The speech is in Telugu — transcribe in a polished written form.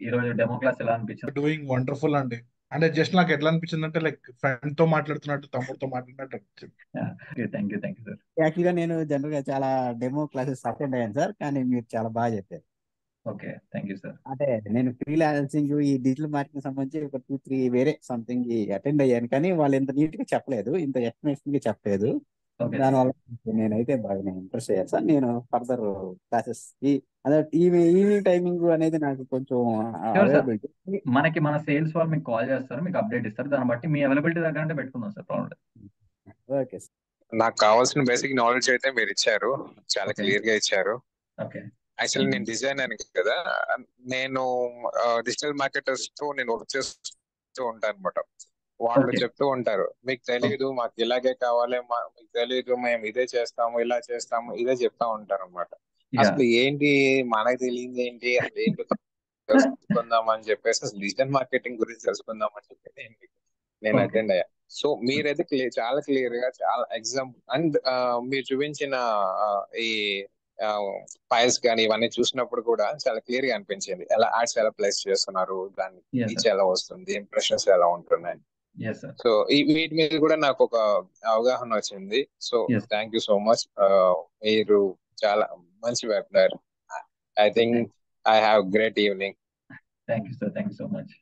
ఈ రోజు డెమో క్లాస్ ఎలా అనిపించింది? డూయింగ్ వండర్ఫుల్ అండి. అంటే జస్ట్ నాకు ఎట్లా అనిపించింది అంటే లైక్ ఫ్రెండ్ తో మాట్లాడుతున్నట్టు, తమ్ముడితో మాట్లాడినట్టు అనిపించింది. Thank you sir. యాక్చువల్గా నేను జనరల్ గా చాలా డెమో క్లాసెస్ అటెండ్ అయ్యాను సార్, కానీ మీరు చాలా బాగా చెప్పారు. Okay, thank you sir. అంటే నేను ఫ్రీలాన్సింగ్ ఈ డిజిటల్ మార్కెటింగ్ సంబంధించి ఒక 2-3 వేరే సంథింగ్ అటెండ్ అయ్యాను, కానీ వాళ్ళు ఇంత నీట్ గా చెప్పలేదు, ఇంత ఎక్స్ప్లెనేషన్ గా చెప్పలేదు. ఓకే దానివల్ల నేనైతే బాగా ఇంట్రెస్ట్ అయ్యాను సార్. నేను ఫర్దర్ క్లాసెస్ ఈ అదే ఈవినింగ్ టైమింగ్ అనేది నాకు కొంచెం షూర్ సార్. అవైలబిలిటీ. మన సేల్స్ వాళ్ళు మీకు కాల్ చేస్తారు, మీకు అప్డేట్ ఇస్తారు. దాన్ని బట్టి మీ అవైలబిలిటీ దగ్గర అంటే పెట్టుకుందాం సార్, ప్రాబ్లం లేదు. Okay sir. నాకు కావాల్సిన బేసిక్ నాలెడ్జ్ అయితే మీరు ఇచ్చారు, చాలా Okay. క్లియర్ గా ఇచ్చారు. ఓకే యాక్చువల్లీ నేను డిజైనర్ కదా, నేను డిజిటల్ మార్కెటర్స్ తో నేను వర్క్ చేస్తూ ఉంటాను అనమాట. వాళ్ళు Okay. చెప్తూ ఉంటారు, మీకు తెలియదు, మాకు ఇలాగే కావాలి, మీకు తెలియదు, మేము ఇదే చేస్తాము, ఇలా చేస్తాము, ఇదే చెప్తా ఉంటారు అనమాట. అసలు ఏంటి మనకు తెలియదు ఏంటి, అసలు ఏంటి తెలుసుకుందాం అని చెప్పేసి అసలు డిజిటల్ మార్కెటింగ్ గురించి తెలుసుకుందాం అని చెప్పి నేను Okay. అటెండ్ అయ్యా. సో మీరైతే చాలా క్లియర్ గా, చాలా ఎగ్జాంపుల్ అండ్ మీరు చూపించిన ఈ ఫైల్స్ కానీ ఇవన్నీ చూసినప్పుడు కూడా చాలా క్లియర్ గా అనిపించింది, ఎలా యాడ్స్ ఎలా ప్లేస్ చేస్తున్నారు, దాని Yes, రీచ్ sir. ఎలా వస్తుంది, ఇంప్రెషన్స్ ఎలా ఉంటున్నాయి. Yes sir. సో వీటి మీద కూడా నాకు ఒక అవగాహన వచ్చింది. So Yes. Thank you so much. మీరు చాలా మంచి webinar. I think I have great evening. Thank you sir, thank you so much.